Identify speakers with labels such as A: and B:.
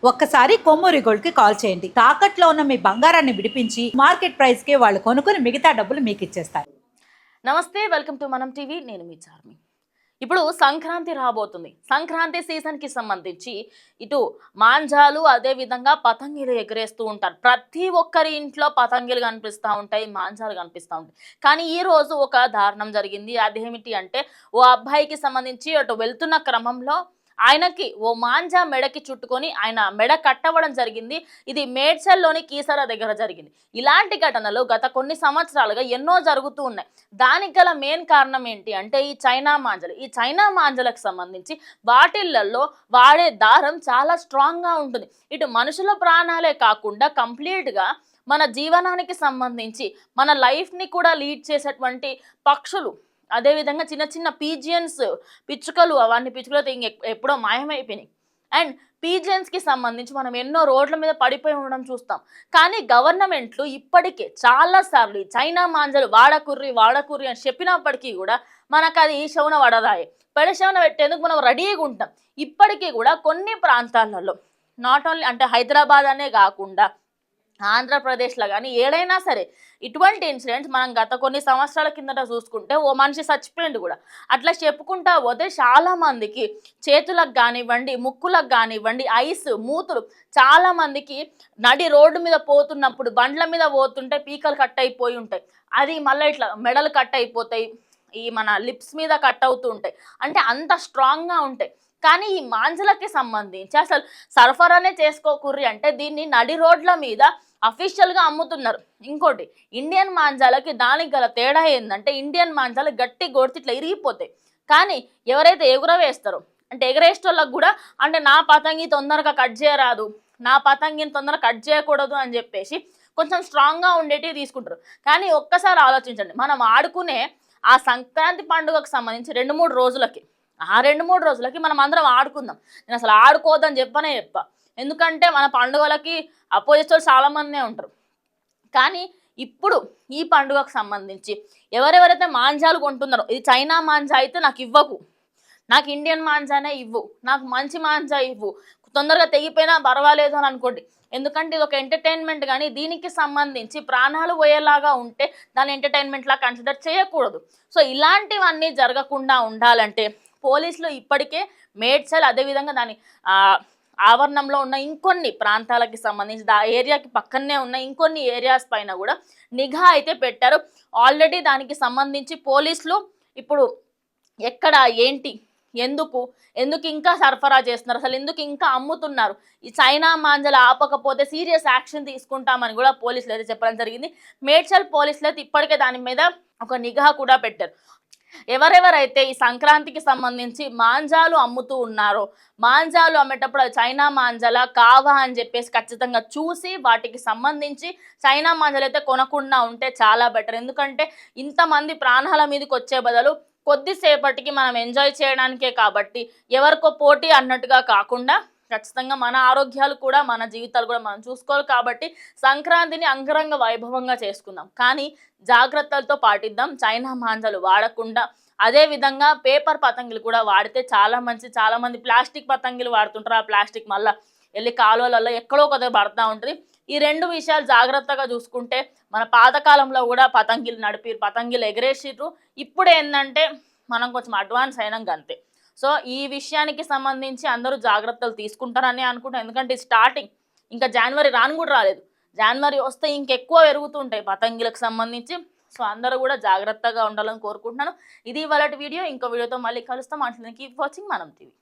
A: ఒక్కసారి కొమ్మూరి గోల్డ్ కి కాల్ చేయండి. తాకట్లో ఉన్న మీ బంగారాన్ని విడిపించి మార్కెట్ ప్రైస్ కి వాళ్ళు కొనుక్కుని మిగతా డబ్బులు మీకు ఇచ్చేస్తారు.
B: నమస్తే, వెల్కమ్ టు మనం టీవీ. నేను మీ చార్మి. ఇప్పుడు సంక్రాంతి రాబోతుంది. సంక్రాంతి సీజన్కి సంబంధించి ఇటు మాంజాలు అదే విధంగా పతంగిలు ఎగరేస్తూ ఉంటారు. ప్రతి ఒక్కరి ఇంట్లో పతంగిలు కనిపిస్తూ ఉంటాయి, మాంజాలు కనిపిస్తూ ఉంటాయి. కానీ ఈ రోజు ఒక దారుణం జరిగింది. అదేమిటి అంటే, ఓ అబ్బాయికి సంబంధించి అటు వెళ్తున్న క్రమంలో ఆయనకి ఓ మాంజా మెడకి చుట్టుకొని ఆయన మెడ కట్టవడం జరిగింది. ఇది మేడ్చల్లోని కీసర దగ్గర జరిగింది. ఇలాంటి ఘటనలు గత కొన్ని సంవత్సరాలుగా ఎన్నో జరుగుతూ ఉన్నాయి. దానికి గల మెయిన్ కారణం ఏంటి అంటే ఈ చైనా మాంజలు. ఈ చైనా మాంజలకు సంబంధించి వాటిళ్లలో వాడే దారం చాలా స్ట్రాంగ్గా ఉంటుంది. ఇటు మనుషుల ప్రాణాలే కాకుండా కంప్లీట్గా మన జీవనానికి సంబంధించి మన లైఫ్ని కూడా లీడ్ చేసేటువంటి పక్షులు, అదేవిధంగా చిన్న చిన్న పీజియన్స్, పిచ్చుకలు, అవన్నీ పిచ్చుకలతో ఎప్పుడో మాయమైపోయినాయి. అండ్ పీజియన్స్కి సంబంధించి మనం ఎన్నో రోడ్ల మీద పడిపోయి ఉండడం చూస్తాం. కానీ గవర్నమెంట్లు ఇప్పటికే చాలాసార్లు చైనా మాంజలు వాడకుర్రి అని చెప్పినప్పటికీ కూడా మనకు అది శవన పడదాయి. పెడశవన పెట్టేందుకు మనం రెడీగా ఉంటాం. ఇప్పటికీ కూడా కొన్ని ప్రాంతాలలో, నాట్ ఓన్లీ అంటే హైదరాబాద్ అనే కాకుండా ఆంధ్రప్రదేశ్లో కానీ ఏడైనా సరే ఇటువంటి ఇన్సిడెంట్స్ మనం గత కొన్ని సంవత్సరాల కిందట చూసుకుంటే ఓ మనిషి చచ్చిపోయింది కూడా. అట్లా చెప్పుకుంటా పోతే చాలామందికి చేతులకు కానివ్వండి, ముక్కులకు కానివ్వండి, ఐస్, మూతులు, చాలామందికి నడి రోడ్డు మీద పోతున్నప్పుడు బండ్ల మీద పోతుంటే పీకలు కట్ అయిపోయి ఉంటాయి. అది మళ్ళీ ఇట్లా మెడలు కట్ అయిపోతాయి, ఈ మన లిప్స్ మీద కట్ అవుతూ ఉంటాయి. అంటే అంత స్ట్రాంగ్గా ఉంటాయి. కానీ ఈ మాంజలకి సంబంధించి అసలు సరఫరానే చేసుకోకుర్రి అంటే దీన్ని నడి రోడ్ల మీద అఫీషియల్గా అమ్ముతున్నారు. ఇంకోటి, ఇండియన్ మాంజాలకి దానికి గల తేడా ఏంటంటే, ఇండియన్ మాంజాలు గట్టి కొడితే ఇట్లా ఇరిగిపోతాయి. కానీ ఎవరైతే ఎగురవేస్తారో అంటే ఎగరేసేటోళ్ళకి కూడా అంటే నా పతంగి తొందరగా కట్ చేయరాదు, నా పతంగిని తొందరగా కట్ చేయకూడదు అని చెప్పేసి కొంచెం స్ట్రాంగ్గా ఉండేటివి తీసుకుంటారు. కానీ ఒక్కసారి ఆలోచించండి, మనం ఆడుకునే ఆ సంక్రాంతి పండుగకు సంబంధించి 2-3 రోజులకి, ఆ 2-3 రోజులకి మనం అందరం ఆడుకుందాం. నేను అసలు ఆడుకోవద్దని చెప్పా. ఎందుకంటే మన పండుగలకి అపోజిట్ వాళ్ళు చాలామందే ఉంటారు. కానీ ఇప్పుడు ఈ పండుగకు సంబంధించి ఎవరెవరైతే మాంజాలు కొంటున్నారో, ఇది చైనా మాంజా అయితే నాకు ఇవ్వకు, నాకు ఇండియన్ మాంజానే ఇవ్వు, నాకు మంచి మాంజా ఇవ్వు, తొందరగా తెగిపోయినా పర్వాలేదు అని అనుకోండి. ఎందుకంటే ఇది ఒక ఎంటర్టైన్మెంట్. కానీ దీనికి సంబంధించి ప్రాణాలు పోయేలాగా ఉంటే దాన్ని ఎంటర్టైన్మెంట్లా కన్సిడర్ చేయకూడదు. సో ఇలాంటివన్నీ జరగకుండా ఉండాలంటే పోలీసులు ఇప్పటికే మేడ్చల్ అదేవిధంగా దాని ఆవరణంలో ఉన్న ఇంకొన్ని ప్రాంతాలకి సంబంధించి ఆ ఏరియాకి పక్కనే ఉన్న ఇంకొన్ని ఏరియాస్ పైన కూడా నిఘా అయితే పెట్టారు. ఆల్రెడీ దానికి సంబంధించి పోలీసులు ఇప్పుడు ఎక్కడ ఏంటి, ఎందుకు ఇంకా సరఫరా చేస్తున్నారు, అసలు ఎందుకు ఇంకా అమ్ముతున్నారు, ఈ చైనా మాంజలు ఆపకపోతే సీరియస్ యాక్షన్ తీసుకుంటామని కూడా పోలీసులు అయితే చెప్పడం జరిగింది. మేడ్చల్ పోలీసులు అయితే ఇప్పటికే దాని మీద ఒక నిఘా కూడా పెట్టారు. ఎవరెవరైతే ఈ సంక్రాంతికి సంబంధించి మాంజాలు అమ్ముతూ ఉన్నారో, మాంజాలు అమ్మేటప్పుడు చైనా మాంజాల కావా అని చెప్పేసి ఖచ్చితంగా చూసి వాటికి సంబంధించి చైనా మాంజాలు అయితే కొనకుండా ఉంటే చాలా బెటర్. ఎందుకంటే ఇంతమంది ప్రాణాల మీదకి వచ్చే బదులు కొద్దిసేపటికి మనం ఎంజాయ్ చేయడానికే కాబట్టి ఎవరికో పోటీ అన్నట్టుగా కాకుండా ఖచ్చితంగా మన ఆరోగ్యాలు కూడా మన జీవితాలు కూడా మనం చూసుకోవాలి. కాబట్టి సంక్రాంతిని అంగరంగ వైభవంగా చేసుకుందాం, కానీ జాగ్రత్తలతో పాటిద్దాం. చైనా మాంజాలు వాడకుండా అదేవిధంగా పేపర్ పతంగులు కూడా వాడితే చాలా మంచి. చాలామంది ప్లాస్టిక్ పతంగులు వాడుతుంటారు. ఆ ప్లాస్టిక్ మళ్ళీ వెళ్ళి కాలువలలో ఎక్కడో కొద్దిగా పడుతూ ఉంటుంది. ఈ 2 విషయాలు జాగ్రత్తగా చూసుకుంటే, మన పాతకాలంలో కూడా పతంగిలు ఎగరేసిర్రు. ఇప్పుడు ఏంటంటే మనం కొంచెం అడ్వాన్స్ అయినాక అంతే. సో ఈ విషయానికి సంబంధించి అందరూ జాగ్రత్తలు తీసుకుంటారని అనుకుంటాను. ఎందుకంటే స్టార్టింగ్ ఇంకా జనవరి కూడా రాలేదు. జనవరి వస్తే ఇంకెక్కువ పెరుగుతూ ఉంటాయి పతంగులకు సంబంధించి. సో అందరూ కూడా జాగ్రత్తగా ఉండాలని కోరుకుంటున్నాను. ఇది ఇవాళ వీడియో. ఇంకో వీడియోతో మళ్ళీ కలుస్తాం. అంటే కీప్ వాచింగ్ మనం టీవీ.